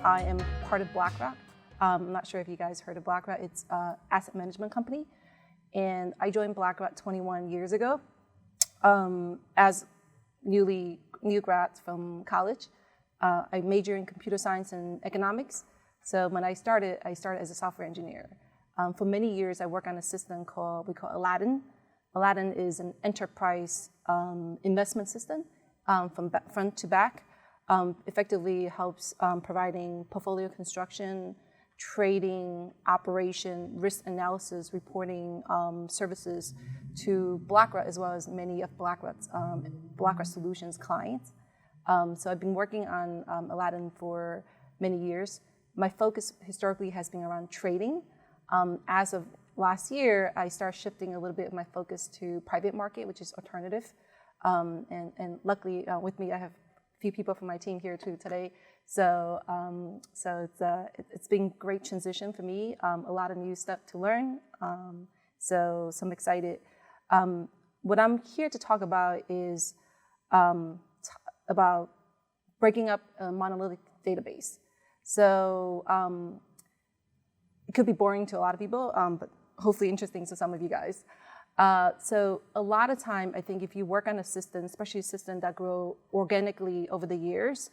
I am part of BlackRock. I'm not sure if you guys heard of BlackRock. It's an asset management company. And I joined BlackRock 21 years ago as new grads from college. I majored in computer science and economics. So when I started as a software engineer. For many years, I worked on a system we call Aladdin. Aladdin is an enterprise investment system from front to back. Effectively helps providing portfolio construction, trading, operation, risk analysis, reporting services to BlackRock as well as many of BlackRock's BlackRock Solutions clients. So I've been working on Aladdin for many years. My focus historically has been around trading. As of last year, I started shifting a little bit of my focus to private market, which is alternative. And luckily with me, I have a few people from my team here too today. So it's been a great transition for me. A lot of new stuff to learn. So I'm excited. What I'm here to talk about is about breaking up a monolithic database. So it could be boring to a lot of people, but hopefully interesting to some of you guys. So a lot of time, I think if you work on a system, especially a system that grow organically over the years,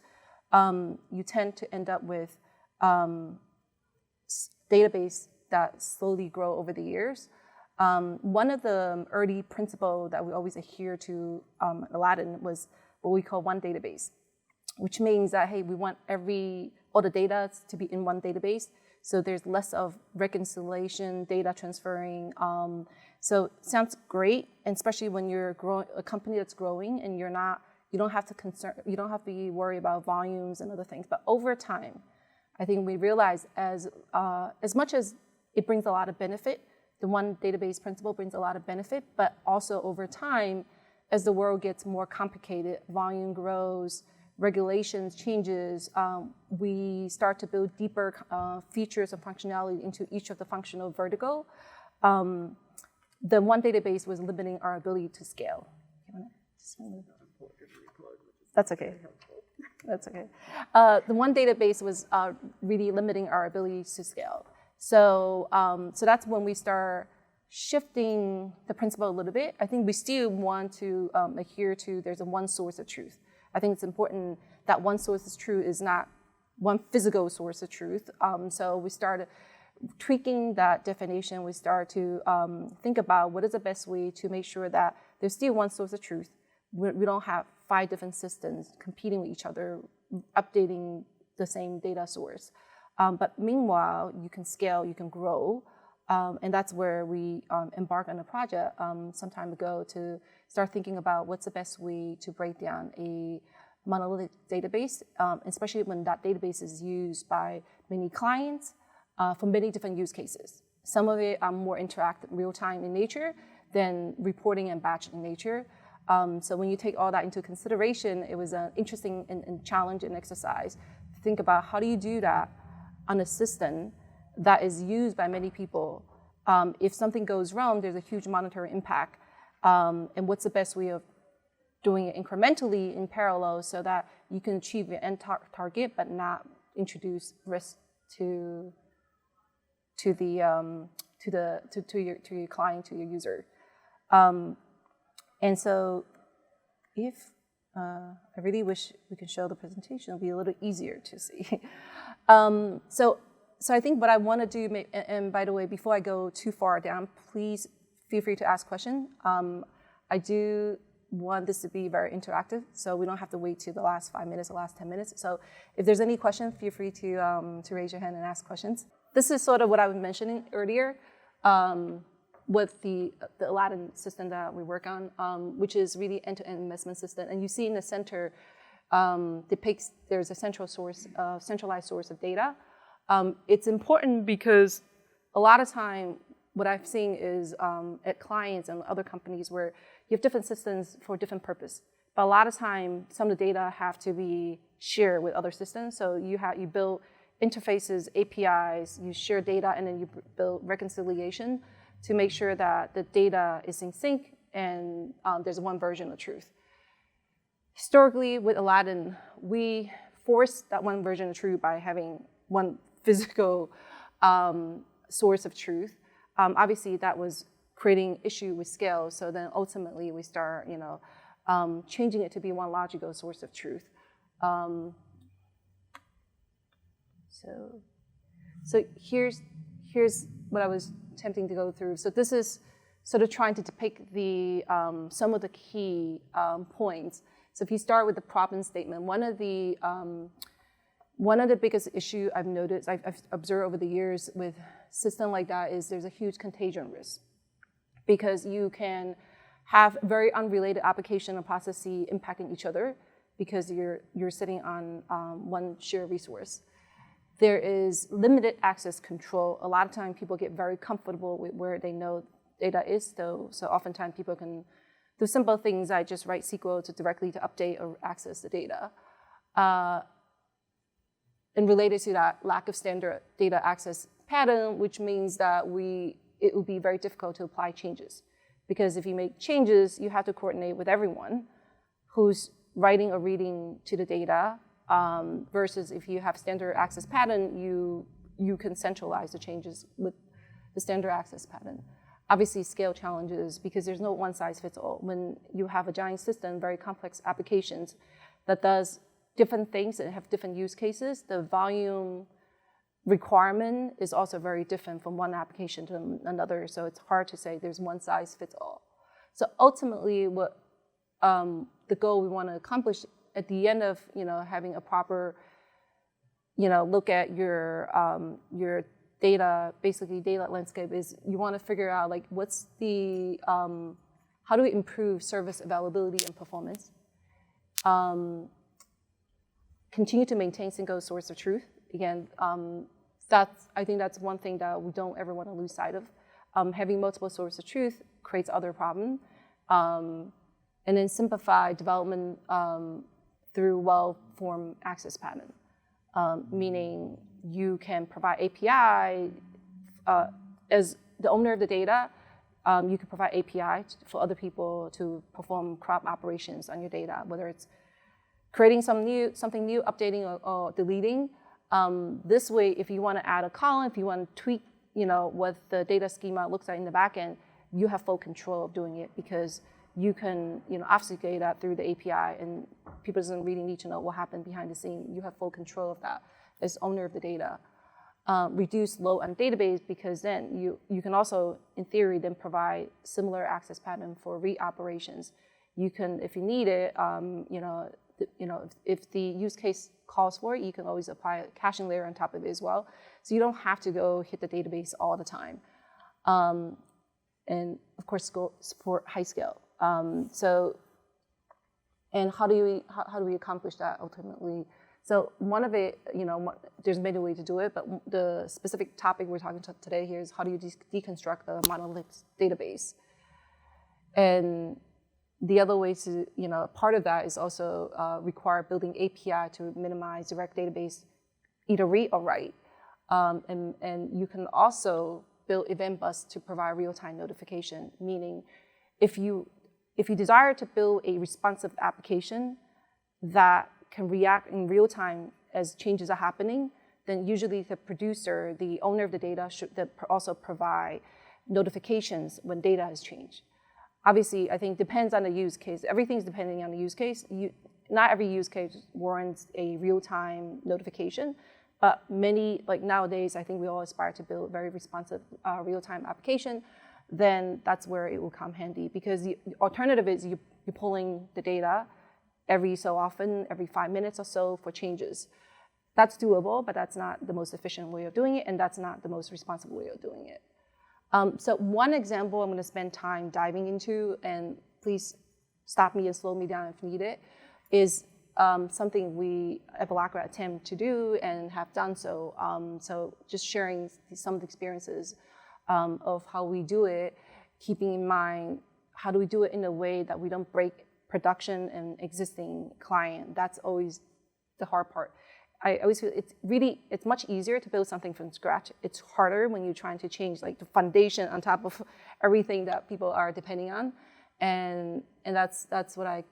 you tend to end up with database that slowly grow over the years. One of the early principles that we always adhere to Aladdin was what we call one database, which means that, hey, we want all the data to be in one database. So there's less of reconciliation, data transferring. So it sounds great, and especially when you're a company that's growing and you don't have to be worried about volumes and other things. But over time, I think we realize as much as it brings a lot of benefit, the one database principle brings a lot of benefit, but also over time, as the world gets more complicated, volume grows, regulations changes, we start to build deeper features and functionality into each of the functional vertical. The one database was limiting our ability to scale. That's okay. That's okay. The one database was really limiting our ability to scale. So that's when we start shifting the principle a little bit. I think we still want to adhere to there's a one source of truth. I think it's important that one source of truth is not one physical source of truth. So we started tweaking that definition. We start to think about what is the best way to make sure that there's still one source of truth. We don't have 5 different systems competing with each other, updating the same data source. But meanwhile, you can scale, you can grow. And that's where we embarked on a project some time ago to start thinking about what's the best way to break down a monolithic database, especially when that database is used by many clients for many different use cases. Some of it are more interactive, real-time in nature than reporting and batch in nature. So when you take all that into consideration, it was an interesting and challenging exercise to think about how do you do that on a system that is used by many people. If something goes wrong, there's a huge monetary impact. And what's the best way of doing it incrementally in parallel so that you can achieve your end target, but not introduce risk to your client, to your user. And so I really wish we could show the presentation. It'll be a little easier to see. So I think what I want to do, and by the way, before I go too far down, please feel free to ask questions. I do want this to be very interactive, so we don't have to wait till the last 5 minutes or last 10 minutes. So if there's any questions, feel free to raise your hand and ask questions. This is sort of what I was mentioning earlier with the Aladdin system that we work on, which is really end-to-end investment system. And you see in the center depicts there's a centralized source of data. It's important because a lot of time what I've seen is at clients and other companies where you have different systems for different purpose. But a lot of time, some of the data have to be shared with other systems. So you build interfaces, APIs, you share data, and then you build reconciliation to make sure that the data is in sync and there's one version of truth. Historically, with Aladdin, we force that one version of truth by having one physical source of truth. Obviously, that was creating issue with scale. So then ultimately we start, changing it to be one logical source of truth. So here's what I was attempting to go through. So this is sort of trying to depict the some of the key points. So if you start with the problem statement, one of the biggest issue I've noticed, I've observed over the years with system like that is there's a huge contagion risk, because you can have very unrelated application and processes impacting each other because you're sitting on one shared resource. There is limited access control. A lot of times people get very comfortable with where they know data is, so oftentimes people can do simple things like just write SQL to directly to update or access the data. And related to that, lack of standard data access pattern, which means that it would be very difficult to apply changes. Because if you make changes, you have to coordinate with everyone who's writing or reading to the data, versus if you have standard access pattern, you can centralize the changes with the standard access pattern. Obviously, scale challenges, because there's no one size fits all. When you have a giant system, very complex applications that does different things and have different use cases, the volume requirement is also very different from one application to another. So it's hard to say there's one size fits all. So ultimately, what the goal we want to accomplish at the end of having a proper look at your data, basically data landscape, is you want to figure out like what's the how do we improve service availability and performance. Continue to maintain single source of truth. Again, I think that's one thing that we don't ever want to lose sight of. Having multiple sources of truth creates other problems. And then simplify development through well-formed access pattern, meaning you can provide API as the owner of the data. You can provide API for other people to perform crop operations on your data, whether it's creating something new, updating or deleting. This way, if you want to add a column, if you want to tweak, what the data schema looks like in the backend, you have full control of doing it, because you can, obfuscate that through the API, and people doesn't really need to know what happened behind the scene. You have full control of that as owner of the data. Reduce load on database, because then you can also, in theory, then provide similar access pattern for read operations. You can, if you need it, if the use case calls for it, you can always apply a caching layer on top of it as well. So you don't have to go hit the database all the time. And of course, support high scale. And how do we accomplish that ultimately? So one of it, there's many ways to do it, but the specific topic we're talking about today here is how do you deconstruct a monolithic database? And the other way to, part of that is also require building API to minimize direct database, either read or write. And you can also build event bus to provide real-time notification, meaning if you desire to build a responsive application that can react in real time as changes are happening, then usually the producer, the owner of the data, should also provide notifications when data has changed. Obviously, I think depends on the use case. Everything's depending on the use case. Not every use case warrants a real-time notification, but many, like nowadays, I think we all aspire to build very responsive real-time application. Then that's where it will come handy, because the alternative is you're pulling the data every so often, every 5 minutes or so for changes. That's doable, but that's not the most efficient way of doing it, and that's not the most responsible way of doing it. So one example I'm going to spend time diving into, and please stop me and slow me down if needed, is something we at BlackRock attempt to do and have done so. So just sharing some of the experiences of how we do it, keeping in mind how do we do it in a way that we don't break production and existing client. That's always the hard part. I always feel it's much easier to build something from scratch. It's harder when you're trying to change like the foundation on top of everything that people are depending on, and that's what I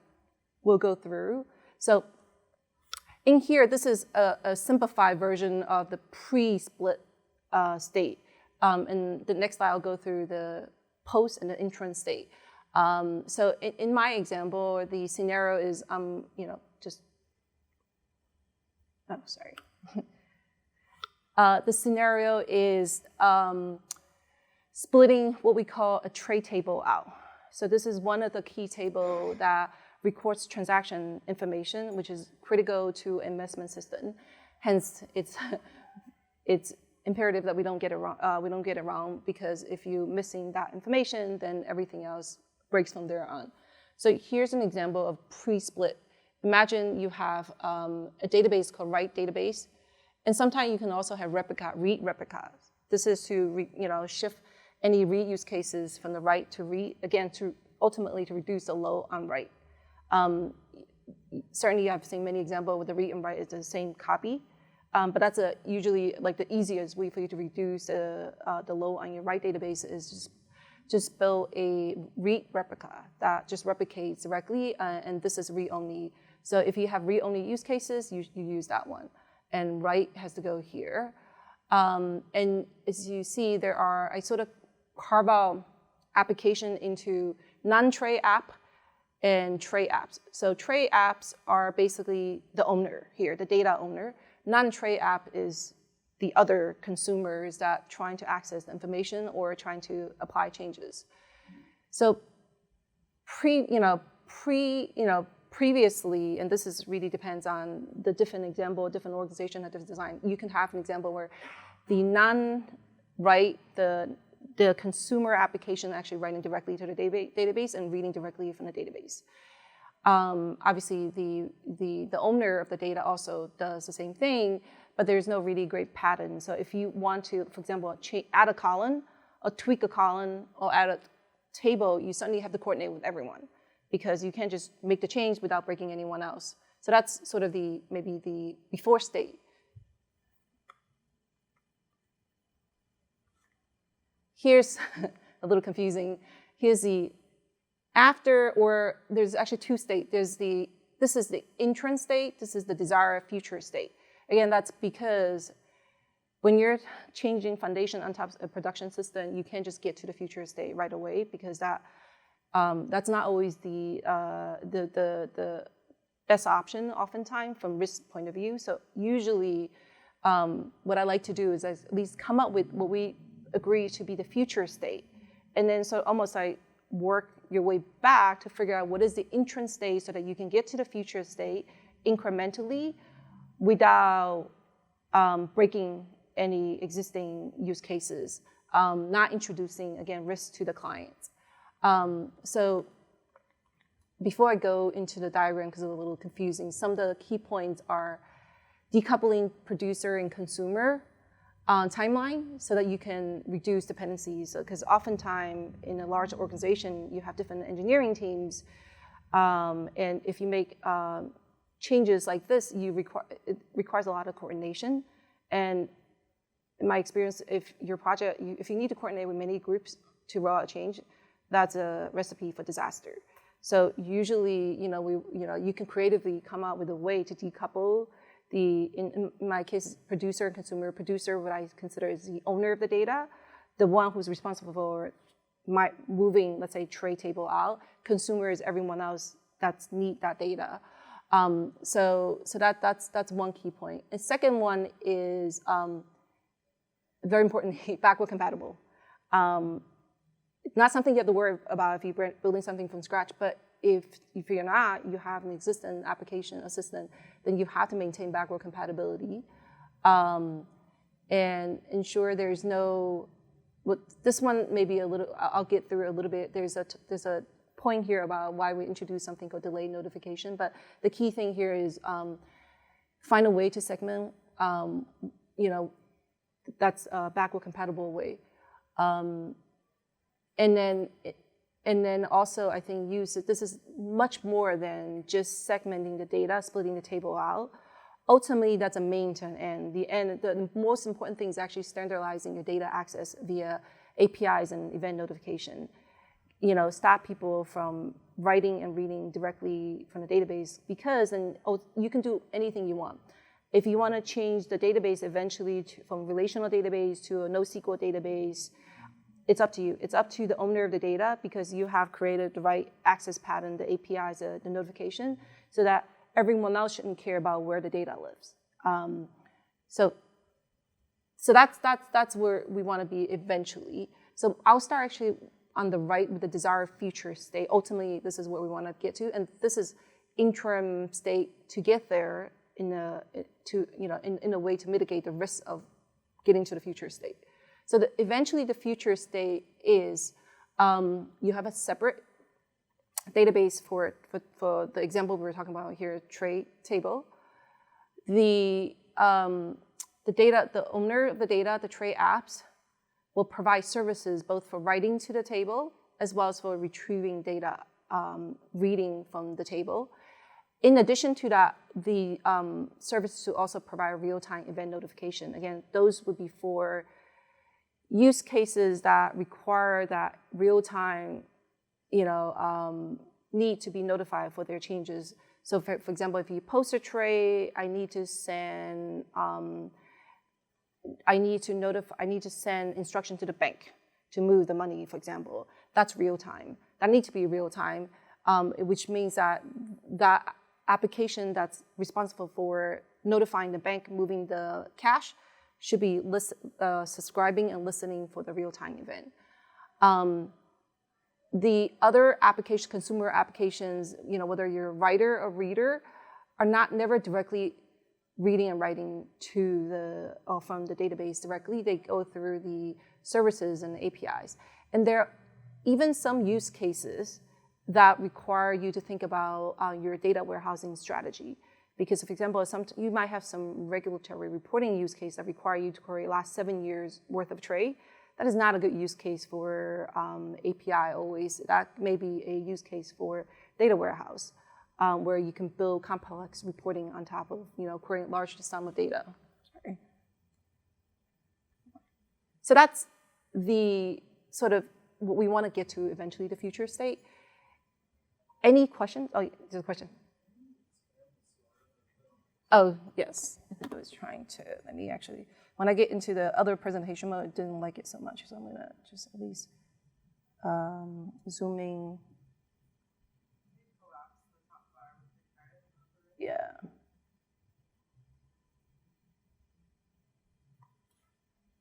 will go through. So in here, this is a simplified version of the pre-split state. And the next slide, I'll go through the post and the interim state. So in my example, the scenario is, the scenario is splitting what we call a trade table out. So this is one of the key tables that records transaction information, which is critical to investment system. Hence, it's imperative that we don't get it wrong, because if you're missing that information, then everything else breaks from there on. So here's an example of pre-split. Imagine you have a database called write database, and sometimes you can also have read replicas. This is to shift any read use cases from the write to read, again, to ultimately to reduce the load on write. Certainly, I've seen many examples where the read and write is the same copy, but that's usually like the easiest way for you to reduce the load on your write database is just build a read replica that just replicates directly, and this is read only. So if you have read only use cases, you use that one, and write has to go here. And as you see, I sort of carve out application into non-trade app and trade apps. So trade apps are basically the owner here, the data owner. Non-trade app is the other consumers that trying to access the information or trying to apply changes. So previously, and this is really depends on the different example, different organization, different design. You can have an example where the non-write, the consumer application actually writing directly to the database and reading directly from the database. Obviously, the owner of the data also does the same thing, but there's no really great pattern. So if you want to, for example, add a column, or tweak a column, or add a table, you suddenly have to coordinate with everyone, because you can't just make the change without breaking anyone else. So that's sort of maybe the before state. Here's a little confusing. Here's the after, or there's actually two states. This is the interim state, this is the desired future state. Again, that's because when you're changing foundation on top of a production system, you can't just get to the future state right away, because that's not always the best option oftentimes from risk point of view. So usually what I like to do is at least come up with what we agree to be the future state. And then so almost like work your way back to figure out what is the interim state so that you can get to the future state incrementally without breaking any existing use cases, not introducing, again, risk to the clients. So before I go into the diagram, because it's a little confusing, some of the key points are decoupling producer and consumer timeline so that you can reduce dependencies. Because oftentimes in a large organization, you have different engineering teams, and if you make changes like this, it requires a lot of coordination. And in my experience, if your project, if you need to coordinate with many groups to roll out a change, that's a recipe for disaster. So usually, you can creatively come out with a way to decouple in my case, producer and consumer. Producer, what I consider is the owner of the data, the one who's responsible for moving, let's say, trade table out. Consumer is everyone else that need that data. So that's one key point. And second one is very importantly, backward compatible. Not something you have to worry about if you're building something from scratch, but if you're not, you have an existing application assistant, then you have to maintain backward compatibility and ensure there's no. This one maybe a little. I'll get through a little bit. There's a point here about why we introduce something called delayed notification, but the key thing here is find a way to segment. That's a backward compatible way. And then also, I think this is much more than just segmenting the data, splitting the table out. Ultimately, that's a mean to an end. The most important thing is actually standardizing your data access via APIs and event notification. stop people from writing and reading directly from the database, because then you can do anything you want. If you want to change the database eventually from relational database to a NoSQL database, it's up to you. It's up to the owner of the data, because you have created the right access pattern, the APIs, the notification, so that everyone else shouldn't care about where the data lives. So that's where we want to be eventually. So I'll start actually on the right with the desired future state. Ultimately, this is what we want to get to, and this is interim state to get there in a way to mitigate the risk of getting to the future state. So eventually, the future state is you have a separate database for the example we were talking about here, trade table. The owner of the data, the trade apps, will provide services both for writing to the table as well as for retrieving data, reading from the table. In addition to that, the service to also provide real-time event notification. Again, those would be for use cases that require that real-time, need to be notified for their changes. So, for example, if you post a trade, I need to send instruction to the bank to move the money, for example. That's real-time. That needs to be real-time, which means that that application that's responsible for notifying the bank moving the cash should be subscribing and listening for the real-time event. The other application, consumer applications, whether you're a writer or reader, are never directly reading and writing from the database directly. They go through the services and the APIs. And there are even some use cases that require you to think about your data warehousing strategy. Because, for example, you might have some regulatory reporting use case that require you to query last 7 years worth of trade. That is not a good use case for API always. That may be a use case for data warehouse, where you can build complex reporting on top of querying large sum of data. Sorry. So that's the sort of what we want to get to eventually, the future state. Any questions? Oh, there's a question. Oh, yes. I think I was trying to, let me actually, when I get into the other presentation mode, I didn't like it so much, so I'm going to just at least zooming. Yeah.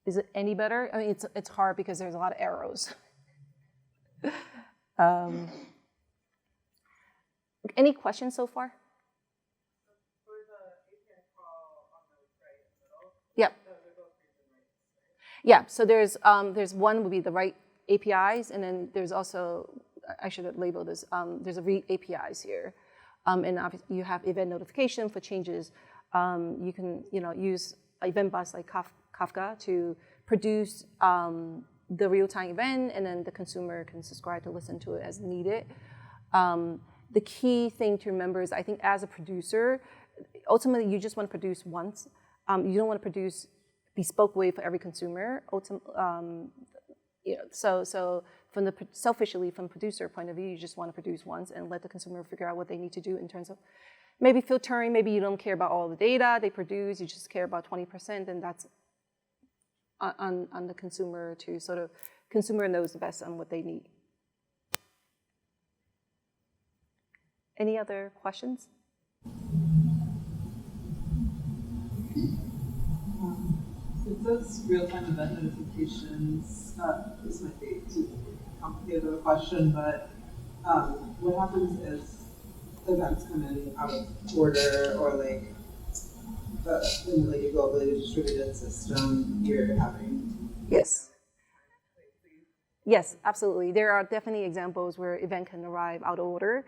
Is it any better? I mean, it's hard because there's a lot of arrows. Any questions so far? Yeah. Yeah, so there's one would be the write APIs, and then there's also, I should have labeled this, there's a read APIs here. And obviously you have event notification for changes. You can use event bus like Kafka to produce the real-time event, and then the consumer can subscribe to listen to it as needed. The key thing to remember is, I think as a producer, ultimately you just want to produce once. You don't want to produce bespoke way for every consumer. So from selfishly from producer point of view, you just want to produce once and let the consumer figure out what they need to do in terms of maybe filtering. Maybe you don't care about all the data they produce. You just care about 20%, and that's on the consumer to sort of consumer knows the best on what they need. Any other questions? It says real-time event notifications. This might be too complicated of a question, but what happens if events come in out of order, or like in like a globally distributed system, you're having? Yes. Yes, absolutely. There are definitely examples where event can arrive out of order,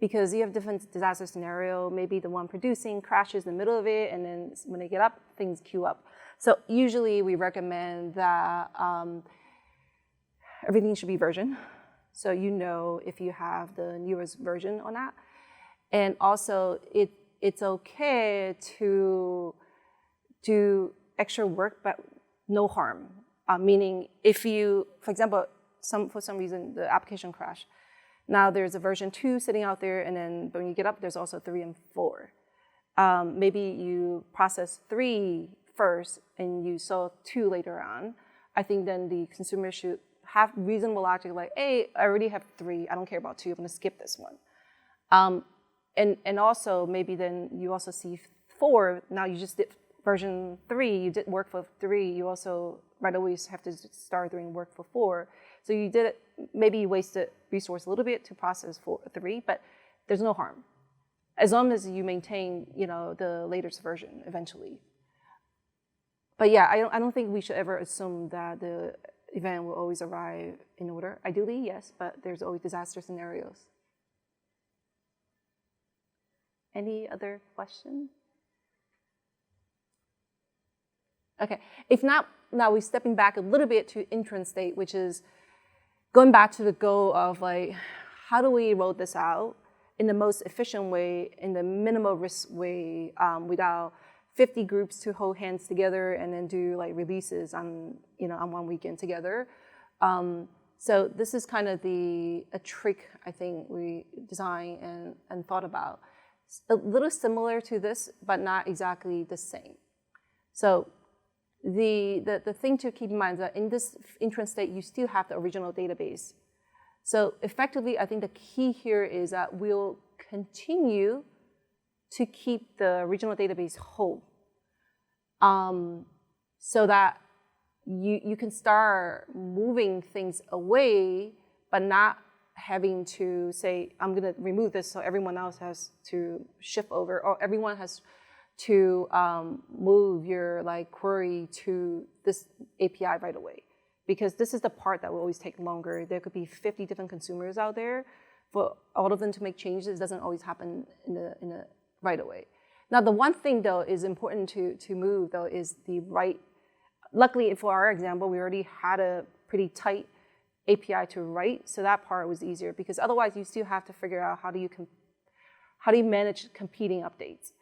because you have different disaster scenario. Maybe the one producing crashes in the middle of it, and then when they get up, things queue up. So usually we recommend that everything should be version. So if you have the newest version or not. And also it's okay to do extra work, but no harm. Meaning if you, for example, for some reason the application crashed. Now there's a version 2 sitting out there, and then when you get up, there's also 3 and 4. Maybe you process 3 first and you saw 2 later on. I think then the consumer should have reasonable logic like, hey, I already have 3, I don't care about 2, I'm gonna skip this one. And also maybe then you also see 4, now you just did version 3, you did work for 3, you also right away have to start doing work for 4. So you did it, maybe you wasted resource a little bit to process 3, but there's no harm. As long as you maintain, the latest version eventually. But yeah, I don't think we should ever assume that the event will always arrive in order. Ideally, yes, but there's always disaster scenarios. Any other questions? Okay, if not, now we're stepping back a little bit to entrance state, which is going back to the goal of like, how do we roll this out in the most efficient way, in the minimal risk way, without 50 groups to hold hands together and then do like releases on one weekend together. So this is kind of a trick I think we designed and thought about. A little similar to this, but not exactly the same. So the thing to keep in mind is that in this entrance state, you still have the original database. So effectively, I think the key here is that we'll continue to keep the original database whole, so that you can start moving things away, but not having to say, I'm going to remove this so everyone else has to shift over, or everyone has to move your query to this API right away. Because this is the part that will always take longer. There could be 50 different consumers out there. For all of them to make changes, it doesn't always happen in the right away. Now, the one thing, though, is important to move, though, is the right. Luckily, for our example, we already had a pretty tight API to write, so that part was easier. Because otherwise, you still have to figure out how do you manage competing updates.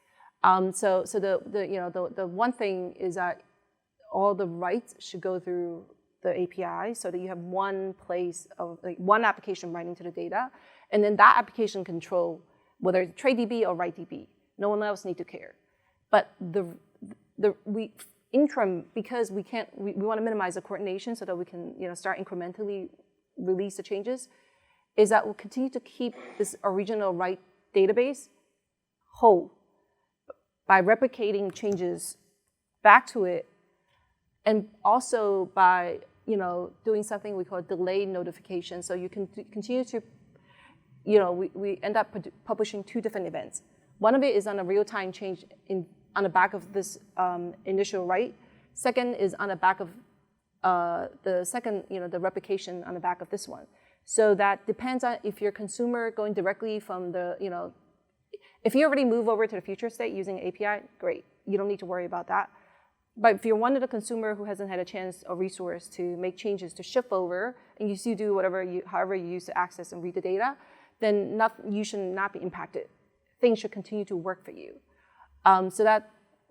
So the one thing is that all the writes should go through the API, so that you have one place of one application writing to the data, and then that application control whether it's TradeDB or WriteDB. No one else need to care. But interim, because we want to minimize the coordination so that we can start incrementally release the changes, is that we'll continue to keep this original write database whole by replicating changes back to it, and also by doing something we call delayed notification. So you can continue to, we end up publishing 2 different events. One of it is on a real-time change on the back of this initial write. Second is on the back of the replication on the back of this one. So that depends on if your consumer going directly from the, if you already move over to the future state using API, great. You don't need to worry about that. But if you're one of the consumer who hasn't had a chance or resource to make changes to shift over, and you still do however you use to access and read the data, then you should not be impacted. Things should continue to work for you. So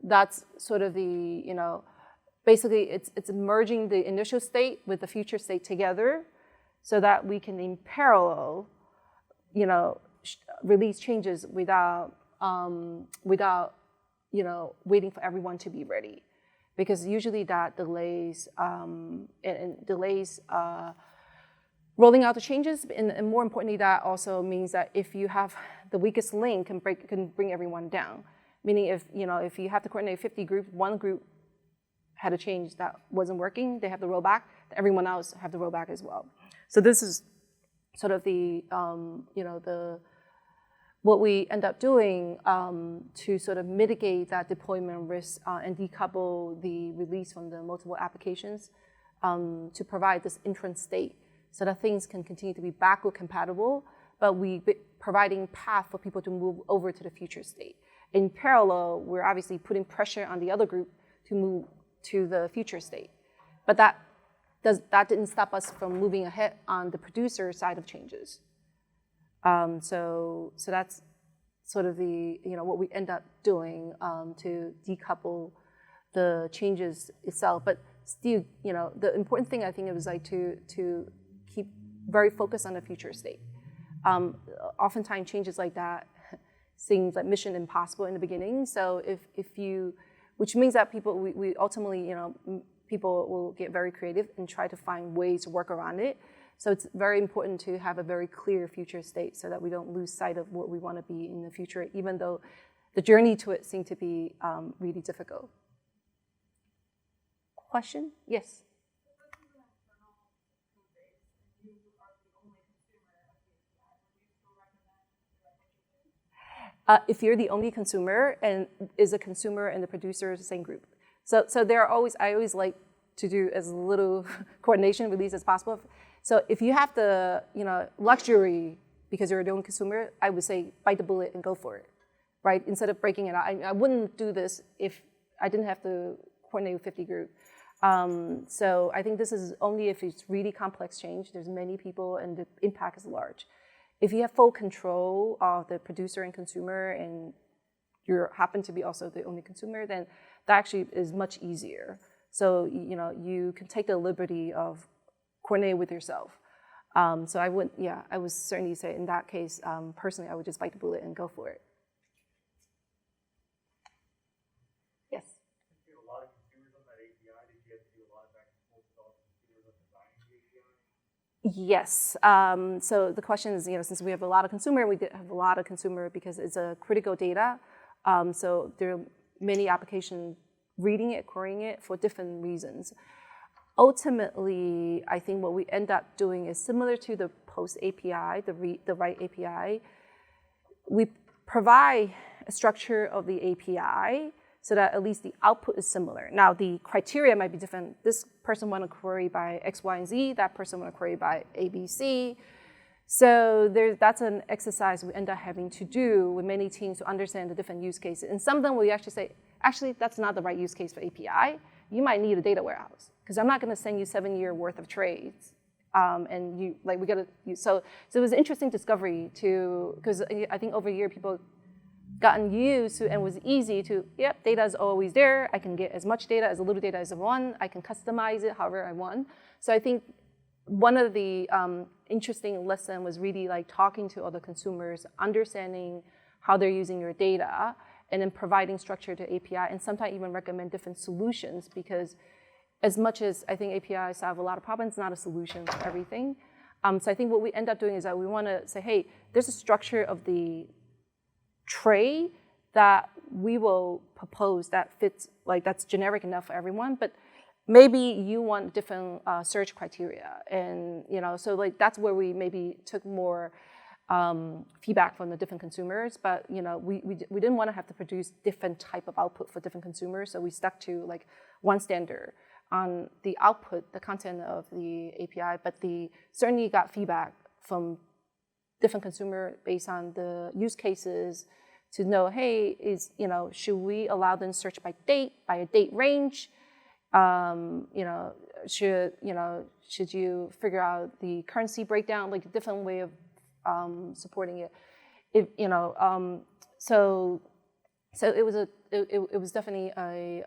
that's sort of the, basically it's merging the initial state with the future state together, so that we can in parallel, release changes without waiting for everyone to be ready. Because usually that delays rolling out the changes, and more importantly, that also means that if you have the weakest link, can bring everyone down. Meaning, if you have to coordinate 50 groups, one group had a change that wasn't working, they have to roll back. Everyone else have to roll back as well. So this is sort of the what we end up doing to sort of mitigate that deployment risk and decouple the release from the multiple applications to provide this entrance state so that things can continue to be backward compatible, but we providing path for people to move over to the future state. In parallel, we're obviously putting pressure on the other group to move to the future state. But that didn't stop us from moving ahead on the producer side of changes. So that's sort of the what we end up doing to decouple the changes itself. But still, the important thing I think it was to keep very focused on the future state. Oftentimes changes like that seems like mission impossible in the beginning. So if you, which means that we ultimately, people will get very creative and try to find ways to work around it. So it's very important to have a very clear future state so that we don't lose sight of what we want to be in the future, even though the journey to it seemed to be really difficult. Question? Yes. If you're the only consumer and is a consumer and the producer is the same group. So there are always, I always like to do as little coordination with these as possible. So if you have the luxury because you're the only consumer, I would say bite the bullet and go for it, right? Instead of breaking it out. I wouldn't do this if I didn't have to coordinate with 50 group. So I think this is only if it's really complex change. There's many people and the impact is large. If you have full control of the producer and consumer and you happen to be also the only consumer, then that actually is much easier. So you can take the liberty of coordinate with yourself. So I would certainly say in that case, personally, I would just bite the bullet and go for it. Yes. You have a lot of consumers on that API. Did you have to do a lot of back and forth with all the consumers on designing the API? Yes. So the question is, since we have a lot of consumer, we have a lot of consumer because it's a critical data. So there are many applications reading it, querying it for different reasons. Ultimately, I think what we end up doing is similar to the post API, the write API. We provide a structure of the API so that at least the output is similar. Now, the criteria might be different. This person want to query by X, Y, and Z. That person want to query by A, B, C. So that's an exercise we end up having to do with many teams to understand the different use cases. And some of them we actually say, actually, that's not the right use case for API. You might need a data warehouse because I'm not going to send you 7-year worth of trades. And we got to. So it was an interesting discovery because I think over a year people gotten used to and it was easy to, data is always there. I can get as much data, as little data as I want. I can customize it however I want. So I think one of the interesting lesson was really like talking to other consumers, understanding how they're using your data, and then providing structure to API, and sometimes even recommend different solutions because as much as I think APIs solve a lot of problems, it's not a solution for everything. So I think what we end up doing is that we want to say, hey, there's a structure of the tray that we will propose that fits, that's generic enough for everyone, but maybe you want different search criteria. And, so that's where we maybe took more feedback from the different consumers, but we didn't want to have to produce different type of output for different consumers, so we stuck to one standard on the output, the content of the API, but certainly got feedback from different consumer based on the use cases to know, hey, should we allow them search by a date range? Should you figure out the currency breakdown, a different way of supporting it? So it was definitely a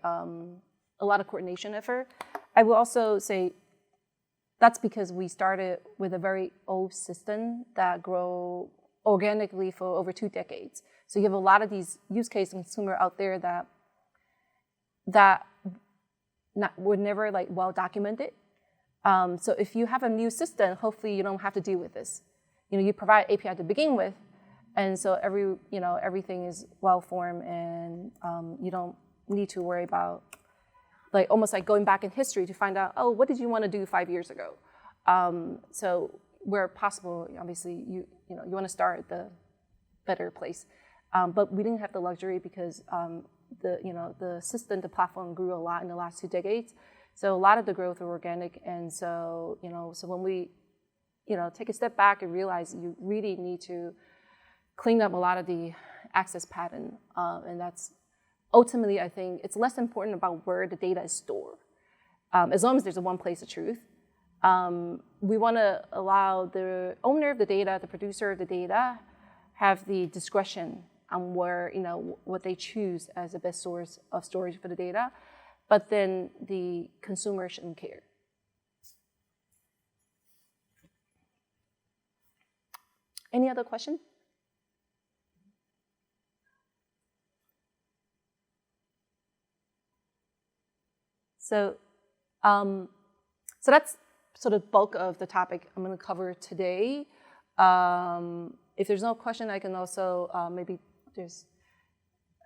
lot of coordination effort. I will also say that's because we started with a very old system that grew organically for over 2 decades. So you have a lot of these use case consumer out there that were never well documented. So if you have a new system, hopefully you don't have to deal with this. You provide API to begin with, and so everything is well formed, and you don't need to worry about almost going back in history to find out, what did you want to do 5 years ago? So where possible, obviously you want to start at the better place, but we didn't have the luxury because the system, the platform grew a lot in the last 2 decades. So a lot of the growth were organic, and so so when we take a step back and realize you really need to clean up a lot of the access pattern, and that's ultimately, I think, it's less important about where the data is stored, as long as there's one place of truth. We want to allow the owner of the data, the producer of the data, have the discretion on where, what they choose as the best source of storage for the data, but then the consumer shouldn't care. Any other question? So, so that's sort of bulk of the topic I'm going to cover today. If there's no question, I can also maybe there's.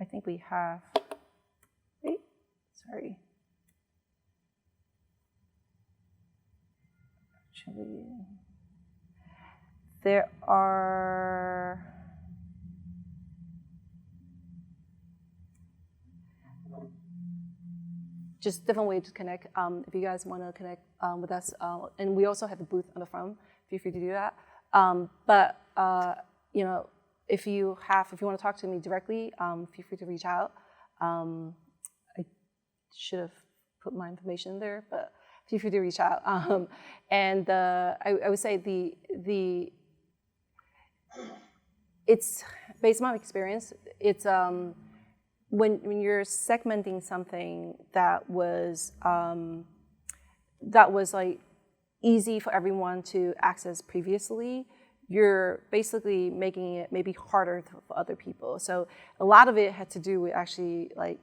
I think we have. Wait, sorry. Actually, there are. Just different ways to connect. If you guys want to connect with us, and we also have a booth on the front. Feel free to do that. But you know, if you want to talk to me directly, feel free to reach out. I should have put my information there, but feel free to reach out. And I would say it's based on my experience. It's when you're segmenting something that was like easy for everyone to access previously, you're basically making it maybe harder for other people. So a lot of it had to do with actually like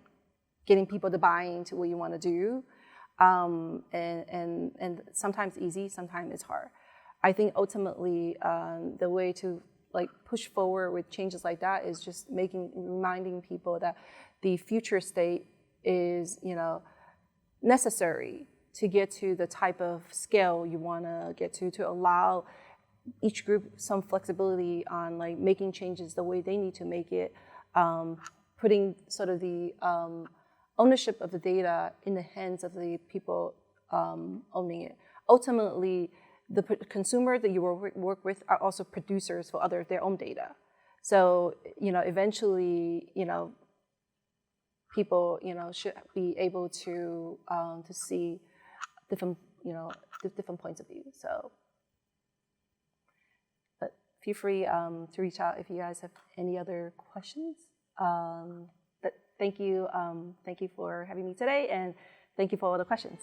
getting people to buy into what you want to do, and sometimes easy, sometimes it's hard. I think ultimately the way to like push forward with changes like that is just reminding people that the future state is, you know, necessary to get to the type of scale you want to get to allow each group some flexibility on like making changes the way they need to make it, putting sort of the ownership of the data in the hands of the people owning it. Ultimately, the consumer that you work with are also producers for their own data. So, you know, eventually, you know, people, you know, should be able to see different, you know, different points of view. So, but feel free to reach out if you guys have any other questions. But thank you for having me today, and thank you for all the questions.